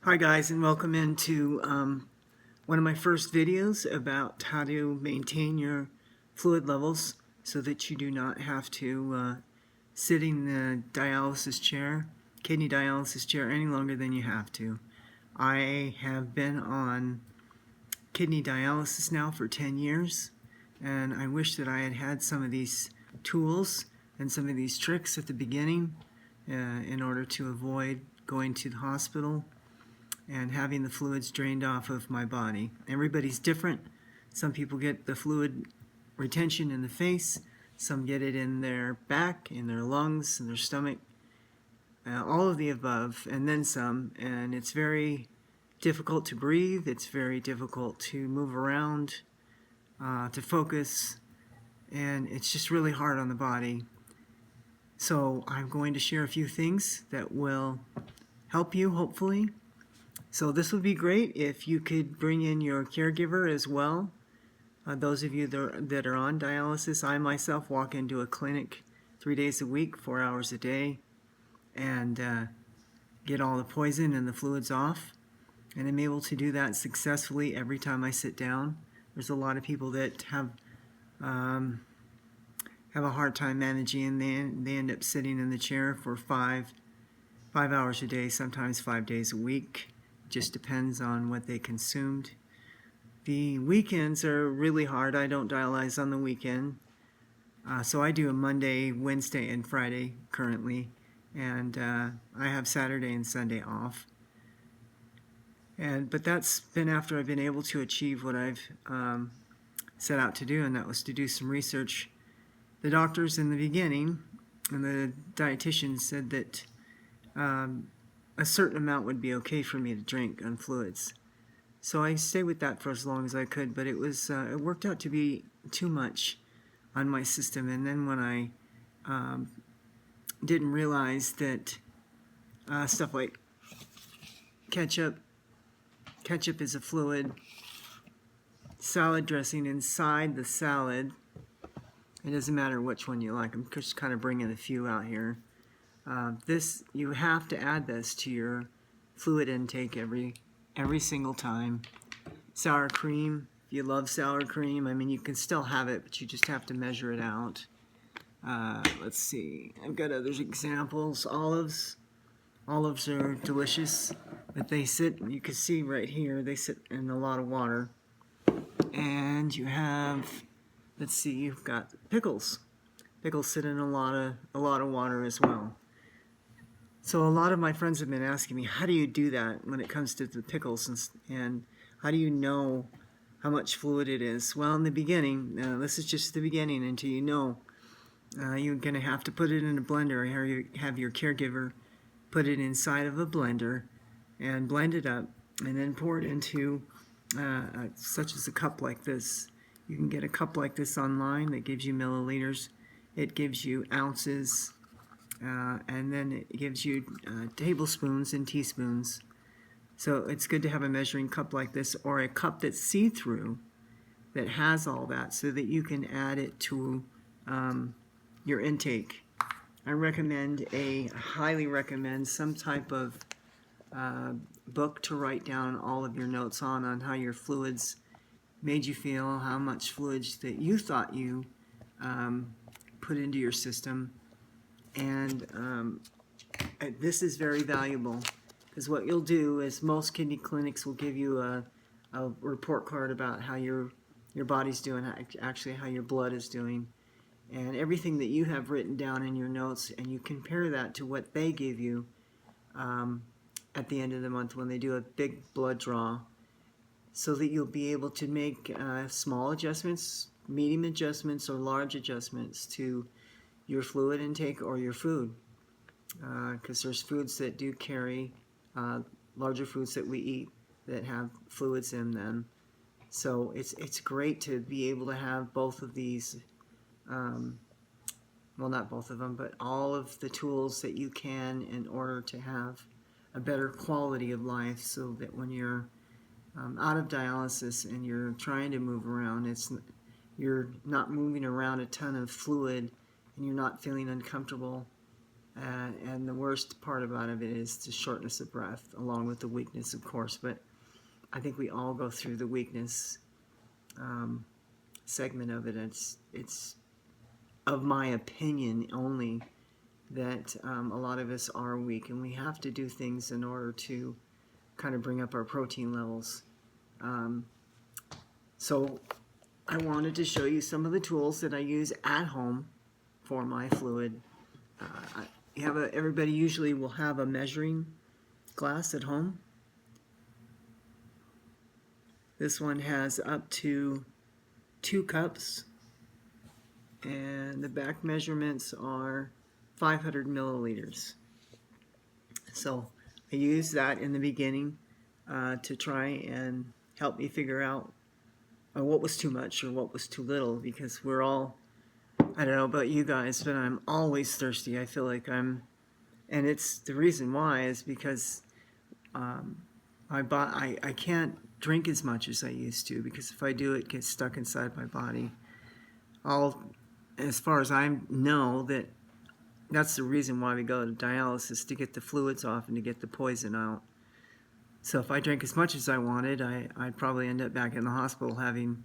Hi guys, and welcome into one of my first videos about how to maintain your fluid levels so that you do not have to sit in the dialysis chair, kidney dialysis chair, any longer than you have to. I have been on kidney dialysis now for 10 years, and I wish that I had had some of these tools and some of these tricks at the beginning in order to avoid going to the hospital and having the fluids drained off of my body. Everybody's different. Some people get the fluid retention in the face, some get it in their back, in their lungs, in their stomach, all of the above, and then some. And it's very difficult to breathe, it's very difficult to move around, to focus, and it's just really hard on the body. So I'm going to share a few things that will help you, hopefully. So this would be great if you could bring in your caregiver as well. Those of you that are on dialysis, I myself walk into a clinic 3 days a week, 4 hours a day, and get all the poison and the fluids off. And I'm able to do that successfully every time I sit down. There's a lot of people that have a hard time managing, and they end up sitting in the chair for five hours a day, sometimes 5 days a week. Just depends on what they consumed. The weekends are really hard. I don't dialyze on the weekend. So I do a Monday, Wednesday, and Friday currently. And I have Saturday and Sunday off. But that's been after I've been able to achieve what I've set out to do, and that was to do some research. The doctors in the beginning and the dietitian said that a certain amount would be okay for me to drink on fluids. So I stayed with that for as long as I could, but it worked out to be too much on my system. And then when I didn't realize that stuff like ketchup is a fluid, salad dressing inside the salad, it doesn't matter which one you like. I'm just kind of bringing a few out here. You have to add this to your fluid intake every single time. Sour cream, if you love sour cream, I mean, you can still have it, but you just have to measure it out. Let's see, I've got other examples. Olives are delicious, but you can see right here, they sit in a lot of water. And you have, let's see, you've got pickles. Pickles sit in a lot of water as well. So a lot of my friends have been asking me, how do you do that when it comes to the pickles, and how do you know how much fluid it is? Well, in the beginning, this is just the beginning, until you know, you're going to have to put it in a blender, or have your caregiver put it inside of a blender and blend it up, and then pour it into such as a cup like this. You can get a cup like this online that gives you milliliters. It gives you ounces. And then it gives you tablespoons and teaspoons. So it's good to have a measuring cup like this, or a cup that's see-through that has all that, so that you can add it to your intake. I highly recommend some type of book to write down all of your notes on how your fluids made you feel, how much fluids that you thought you put into your system. And this is very valuable, because what you'll do is most kidney clinics will give you a report card about how your body's doing, actually how your blood is doing, and everything that you have written down in your notes, and you compare that to what they give you at the end of the month when they do a big blood draw, so that you'll be able to make small adjustments, medium adjustments, or large adjustments to your fluid intake or your food, because there's foods that do carry, larger foods that we eat that have fluids in them. So it's great to be able to have both of these, well, not both of them, but all of the tools that you can in order to have a better quality of life, so that when you're out of dialysis and you're trying to move around, you're not moving around a ton of fluid, and you're not feeling uncomfortable. And the worst part about it is the shortness of breath, along with the weakness, of course. But I think we all go through the weakness segment of it. It's of my opinion only that a lot of us are weak, and we have to do things in order to kind of bring up our protein levels. So I wanted to show you some of the tools that I use at home for my fluid. Everybody usually will have a measuring glass at home. This one has up to 2 cups, and the back measurements are 500 milliliters. So I used that in the beginning to try and help me figure out what was too much or what was too little, because we're all, I don't know about you guys, but I'm always thirsty. I feel like and it's the reason why is because I can't drink as much as I used to, because if I do, it gets stuck inside my body. As far as I know, that's the reason why we go to dialysis, to get the fluids off and to get the poison out. So if I drank as much as I wanted, I'd probably end up back in the hospital having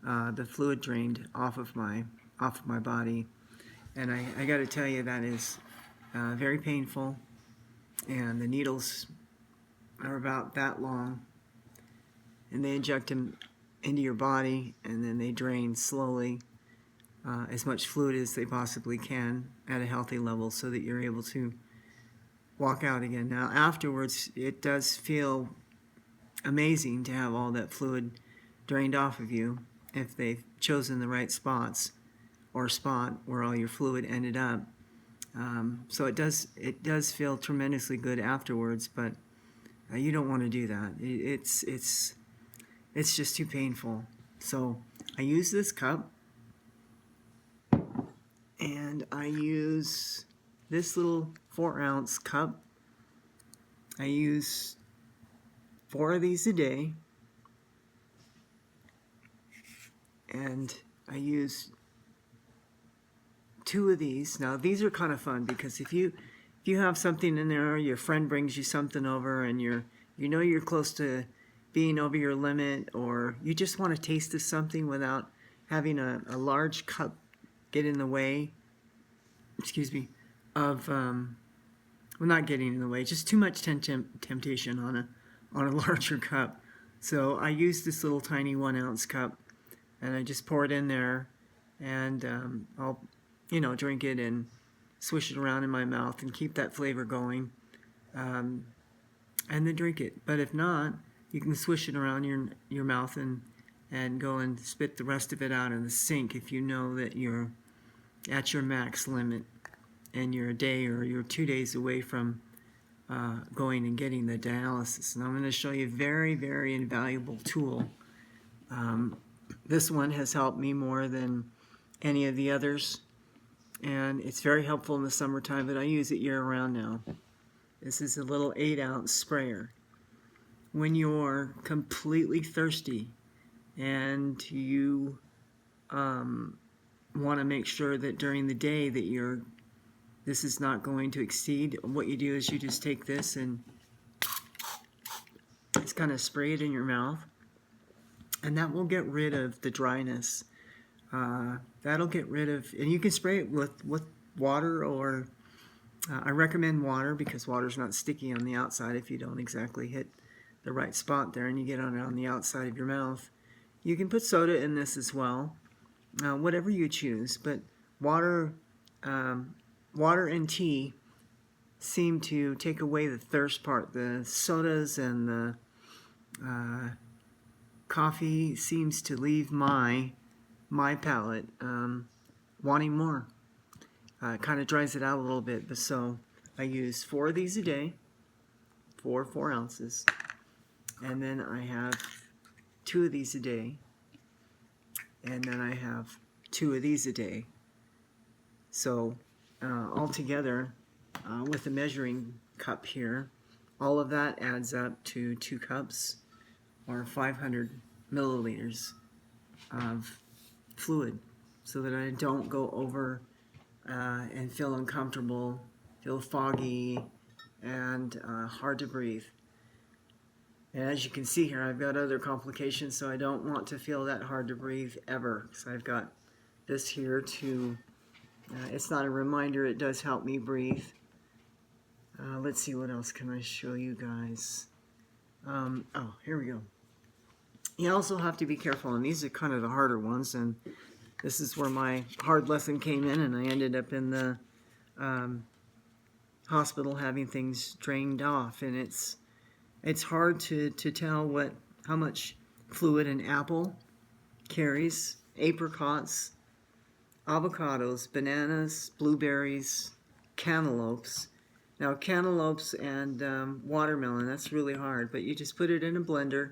the fluid drained off of my body. And I got to tell you, that is very painful. And the needles are about that long, and they inject them into your body, and then they drain slowly as much fluid as they possibly can at a healthy level, so that you're able to walk out again. Now afterwards, it does feel amazing to have all that fluid drained off of you, if they've chosen the right spot where all your fluid ended up. So it does feel tremendously good afterwards, but you don't want to do that. It's just too painful. So I use this cup, and I use this little 4-ounce cup. I use 4 of these a day, and I use 2 of these. Now these are kind of fun, because if you have something in there, or your friend brings you something over, and you know you're close to being over your limit, or you just want to taste of something without having a large cup get in the way, of not getting in the way, just too much temptation on a larger cup. So I use this little tiny 1-ounce cup, and I just pour it in there, and I'll drink it and swish it around in my mouth and keep that flavor going, and then drink it. But if not, you can swish it around your mouth and go and spit the rest of it out in the sink if you know that you're at your max limit and you're a day or you're 2 days away from going and getting the dialysis. And I'm going to show you a very, very invaluable tool. This one has helped me more than any of the others, and it's very helpful in the summertime, but I use it year-round now. This is a little 8-ounce sprayer. When you're completely thirsty and you want to make sure that during the day that this is not going to exceed, what you do is you just take this and just kind of spray it in your mouth, and that will get rid of the dryness. That'll get rid of, and you can spray it with water, or I recommend water, because water's not sticky on the outside if you don't exactly hit the right spot there and you get on it on the outside of your mouth. You can put soda in this as well, whatever you choose, but water and tea seem to take away the thirst part. The sodas and the coffee seems to leave my palate wanting more. It kind of dries it out a little bit, but so I use 4 of these a day, 4 ounces, and then I have 2 of these a day, and then I have 2 of these a day. So altogether, with the measuring cup here, all of that adds up to 2 cups, or 500 milliliters of fluid, so that I don't go over and feel uncomfortable feel foggy and hard to breathe. And as you can see here, I've got other complications, so I don't want to feel that hard to breathe ever. So I've got this here to, it's not a reminder, it does help me breathe. Let's see, what else can I show you guys? Oh, here we go. You also have to be careful, and these are kind of the harder ones, and this is where my hard lesson came in, and I ended up in the hospital having things drained off, and it's hard to tell how much fluid an apple carries. Apricots, avocados, bananas, blueberries, cantaloupes. Now cantaloupes and watermelon, that's really hard, but you just put it in a blender,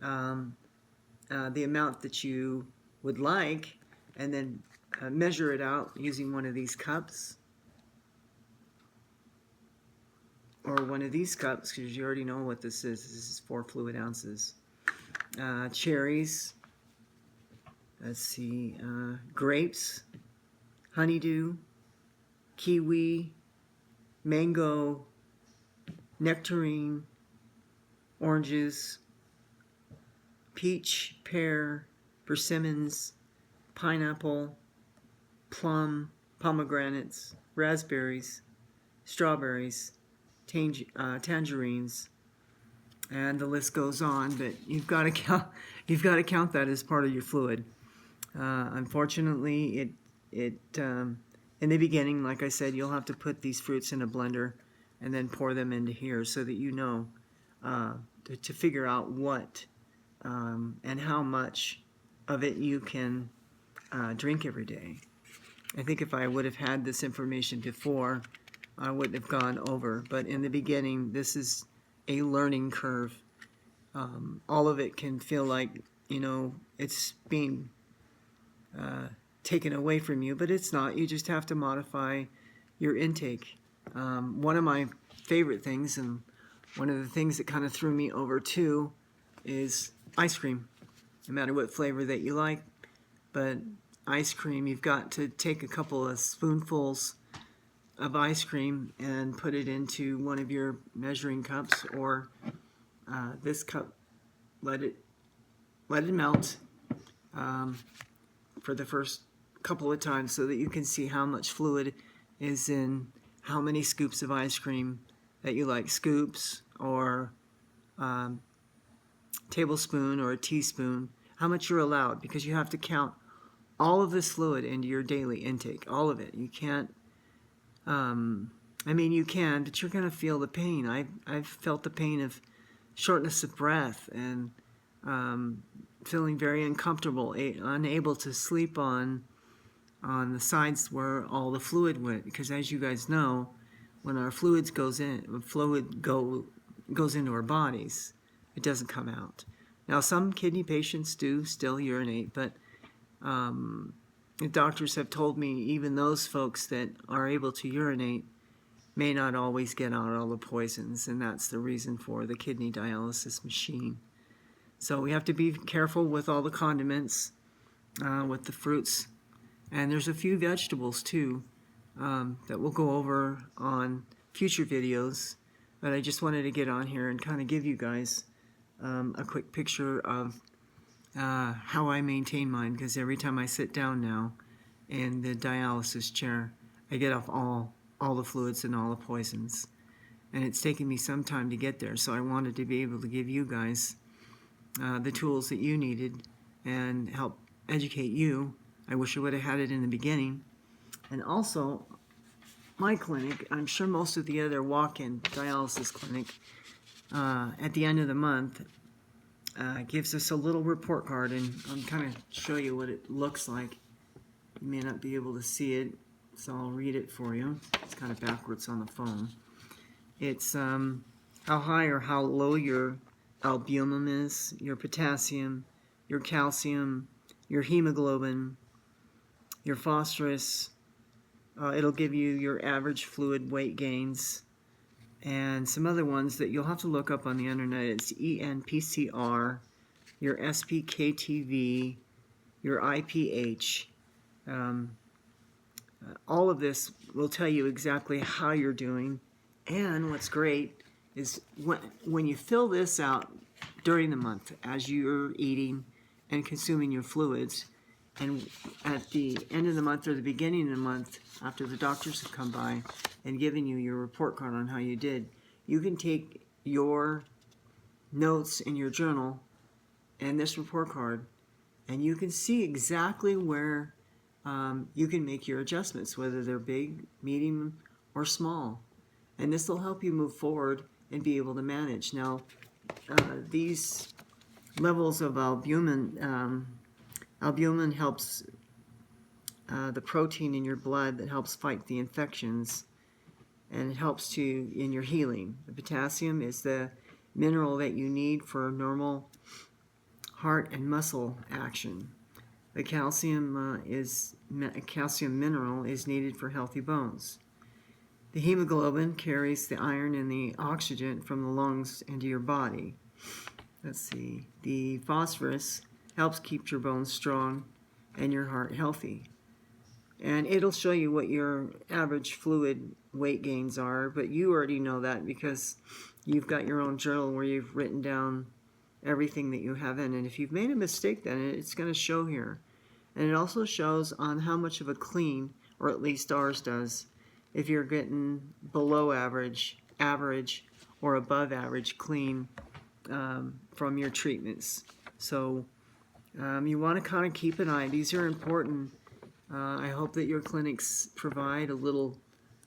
the amount that you would like, and then measure it out using one of these cups or one of these cups, because you already know what this is. This is 4 fluid ounces. Cherries, let's see, grapes, honeydew, kiwi, mango, nectarine, oranges, peach, pear, persimmons, pineapple, plum, pomegranates, raspberries, strawberries, tangerines, and the list goes on. But you've got to count that as part of your fluid. Unfortunately, in the beginning, like I said, you'll have to put these fruits in a blender and then pour them into here so that you know to figure out what and how much of it you can drink every day. I think if I would have had this information before, I wouldn't have gone over. But in the beginning, this is a learning curve. All of it can feel like, it's being taken away from you, but it's not. You just have to modify your intake. One of my favorite things, and one of the things that kind of threw me over too, is ice cream. No matter what flavor that you like, but ice cream, you've got to take a couple of spoonfuls of ice cream and put it into one of your measuring cups, or this cup. Let it melt for the first couple of times so that you can see how much fluid is in how many scoops of ice cream that you like. Scoops or tablespoon or a teaspoon, how much you're allowed, because you have to count all of this fluid into your daily intake, all of it. You can't, you can, but you're going to feel the pain. I've felt the pain of shortness of breath and feeling very uncomfortable, unable to sleep on the sides where all the fluid went, because as you guys know, when our fluid goes into our bodies, it doesn't come out. Now, some kidney patients do still urinate, but the doctors have told me even those folks that are able to urinate may not always get out all the poisons, and that's the reason for the kidney dialysis machine. So we have to be careful with all the condiments, with the fruits, and there's a few vegetables too that we'll go over on future videos, but I just wanted to get on here and kind of give you guys a quick picture of how I maintain mine, because every time I sit down now in the dialysis chair, I get off all the fluids and all the poisons, and it's taken me some time to get there, so I wanted to be able to give you guys the tools that you needed and help educate you. I wish I would have had it in the beginning. And also, my clinic, I'm sure most of the other walk-in dialysis clinic, at the end of the month, gives us a little report card, and I'll kind of show you what it looks like. You may not be able to see it, so I'll read it for you. It's kind of backwards on the phone. It's how high or how low your albumin is, your potassium, your calcium, your hemoglobin, your phosphorus. It'll give you your average fluid weight gains, and some other ones that you'll have to look up on the internet. It's ENPCR, your SPKTV, your IPH. All of this will tell you exactly how you're doing. And what's great is when you fill this out during the month as you're eating and consuming your fluids, and at the end of the month or the beginning of the month, after the doctors have come by and given you your report card on how you did, you can take your notes in your journal and this report card, and you can see exactly where you can make your adjustments, whether they're big, medium, or small. And this will help you move forward and be able to manage. Now, these levels of albumin, albumin helps the protein in your blood that helps fight the infections, and it helps to in your healing. The potassium is the mineral that you need for normal heart and muscle action. The calcium calcium mineral is needed for healthy bones. The hemoglobin carries the iron and the oxygen from the lungs into your body. Let's see. The phosphorus helps keep your bones strong and your heart healthy. And it'll show you what your average fluid weight gains are, but you already know that because you've got your own journal where you've written down everything that you have in. And if you've made a mistake, then it's going to show here. And it also shows on how much of a clean, or at least ours does, if you're getting below average, average, or above average clean from your treatments. So you want to kind of keep an eye. These are important. I hope that your clinics provide a little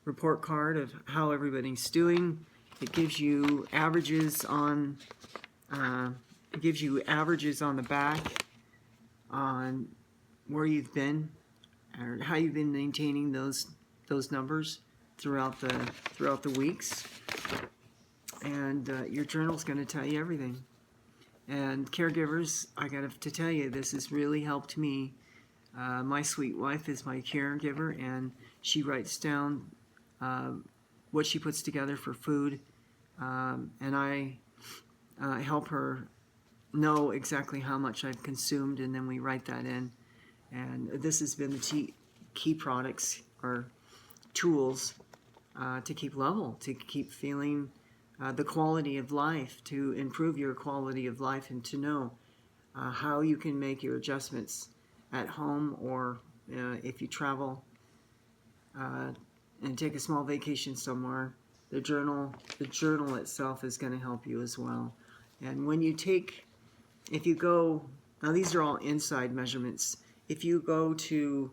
report card of how everybody's doing. It gives you averages on the back on where you've been or how you've been maintaining those numbers throughout the weeks. And your journal's going to tell you everything. And caregivers, I got to tell you, this has really helped me. My sweet wife is my caregiver, and she writes down what she puts together for food, and I help her know exactly how much I've consumed, and then we write that in. And this has been the key products or tools to keep level, to keep feeling the quality of life, to improve your quality of life, and to know how you can make your adjustments at home, or if you travel and take a small vacation somewhere. The journal itself is going to help you as well. And when you if you go, now these are all inside measurements. If you go to,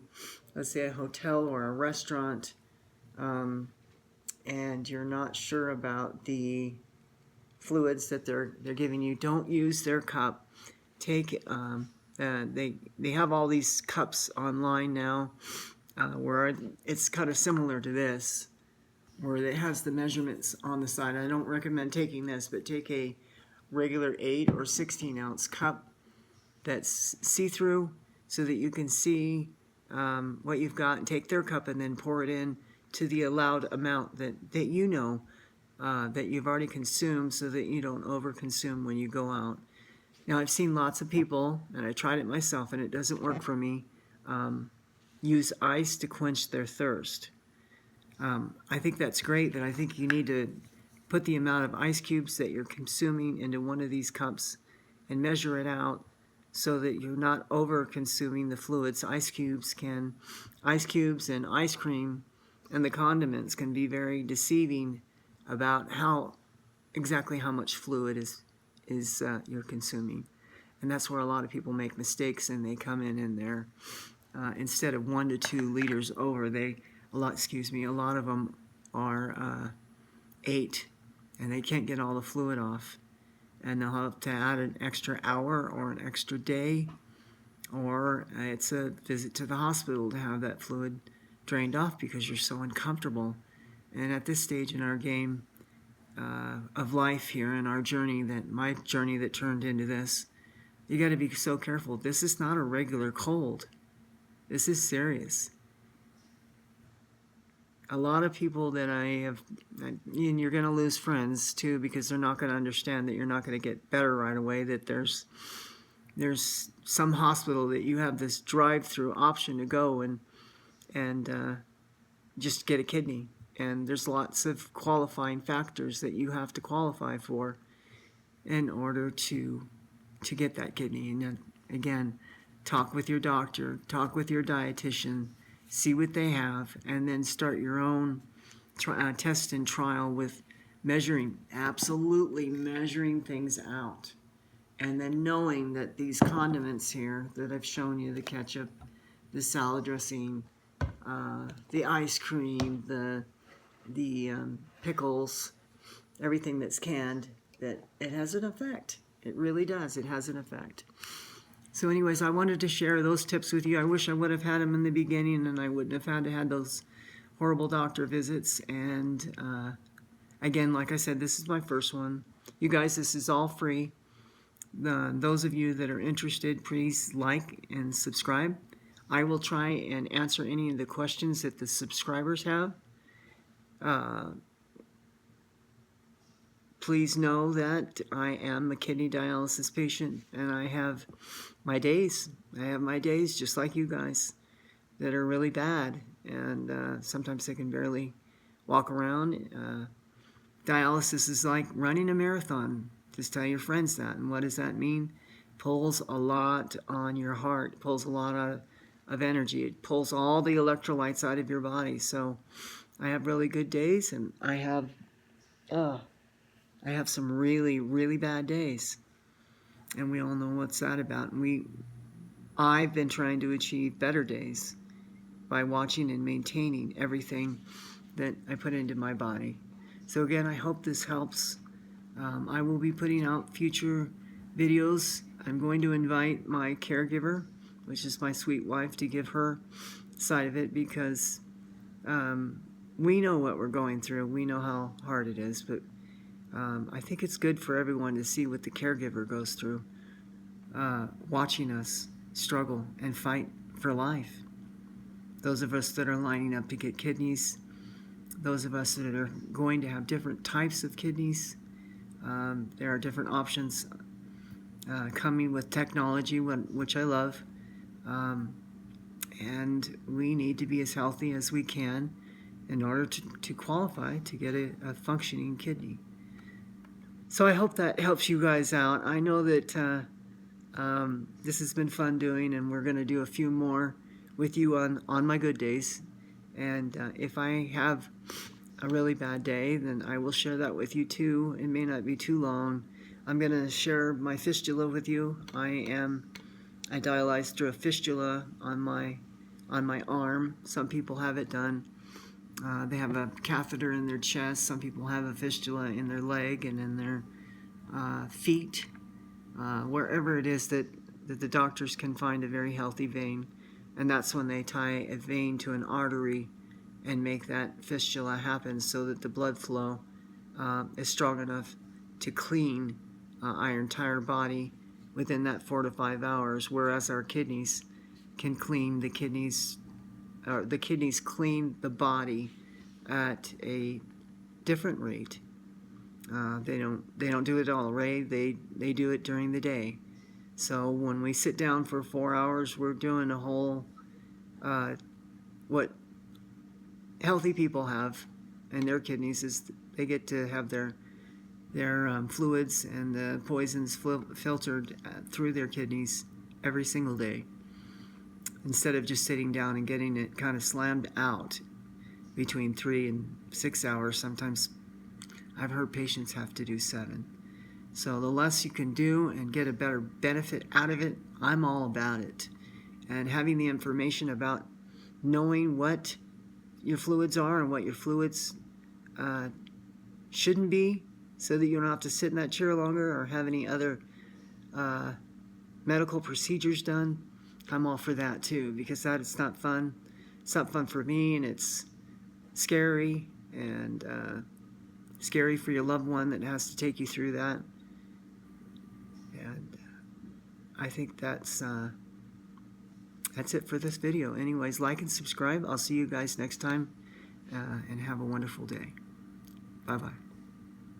let's say, a hotel or a restaurant, and you're not sure about the fluids that they're giving you, don't use their cup. Take they have all these cups online now, where it's kind of similar to this, where it has the measurements on the side. I don't recommend taking this, but take a regular 8 or 16 ounce cup that's see-through, so that you can see what you've got, and take their cup and then pour it in to the allowed amount that you know that you've already consumed, so that you don't overconsume when you go out. Now, I've seen lots of people, and I tried it myself, and it doesn't work for me, use ice to quench their thirst. I think that's great, but I think you need to put the amount of ice cubes that you're consuming into one of these cups and measure it out so that you're not over-consuming the fluids. Ice cubes and ice cream and the condiments can be very deceiving about exactly how much fluid is you're consuming. And that's where a lot of people make mistakes, and they come in there instead of 1 to 2 liters over, a lot of them are 8, and they can't get all the fluid off, and they'll have to add an extra hour or an extra day, or it's a visit to the hospital to have that fluid drained off because you're so uncomfortable. And at this stage in our game of life here, in our journey, my journey that turned into this, you got to be so careful. This is not a regular cold. This is serious. A lot of people that I have, and you're going to lose friends too, because they're not going to understand that you're not going to get better right away, that there's some hospital that you have this drive-through option to go and just get a kidney. And there's lots of qualifying factors that you have to qualify for in order to get that kidney. And then, again, talk with your doctor, talk with your dietitian, see what they have, and then start your own test and trial with absolutely measuring things out. And then knowing that these condiments here that I've shown you, the ketchup, the salad dressing, the ice cream, the pickles, everything that's canned, that it has an effect. It really does. It has an effect. So anyways, I wanted to share those tips with you. I wish I would have had them in the beginning and I wouldn't have had to have those horrible doctor visits. And again, like I said, this is my first one. You guys, this is all free. Those of you that are interested, please like and subscribe. I will try and answer any of the questions that the subscribers have. Please know that I am a kidney dialysis patient, and I have my days. I have my days just like you guys that are really bad, and sometimes I can barely walk around. Dialysis is like running a marathon. Just tell your friends that. And what does that mean? Pulls a lot on your heart, pulls a lot of energy. It pulls all the electrolytes out of your body. So I have really good days, and I have some really, really bad days. And we all know what's that about. And I've been trying to achieve better days by watching and maintaining everything that I put into my body. So again, I hope this helps. I will be putting out future videos. I'm going to invite my caregiver, which is my sweet wife, to give her side of it, because we know what we're going through. We know how hard it is, but I think it's good for everyone to see what the caregiver goes through, watching us struggle and fight for life. Those of us that are lining up to get kidneys, those of us that are going to have different types of kidneys. There are different options coming with technology, which I love. And we need to be as healthy as we can in order to qualify to get a functioning kidney. So I hope that helps you guys out. I know that this has been fun doing, and we're going to do a few more with you on my good days. And if I have a really bad day, then I will share that with you too. It may not be too long. I'm going to share my fistula with you. I dialyzed through a fistula on my arm. Some people have it done. They have a catheter in their chest. Some people have a fistula in their leg and in their feet, wherever it is that the doctors can find a very healthy vein. And that's when they tie a vein to an artery and make that fistula happen so that the blood flow is strong enough to clean our entire body within that 4 to 5 hours, whereas our kidneys can clean the kidneys clean the body at a different rate. They don't do it all right. They do it during the day. So when we sit down for 4 hours, we're doing a whole what healthy people have in their kidneys is they get to have their fluids and the poisons filtered through their kidneys every single day, instead of just sitting down and getting it kind of slammed out between 3 and 6 hours. Sometimes I've heard patients have to do 7. So the less you can do and get a better benefit out of it, I'm all about it. And having the information about knowing what your fluids are and what your fluids shouldn't be, so that you don't have to sit in that chair longer or have any other medical procedures done, I'm all for that too, because it's not fun. It's not fun for me, and it's scary, and scary for your loved one that has to take you through that. And I think that's it for this video. Anyways, like and subscribe. I'll see you guys next time, and have a wonderful day. Bye-bye.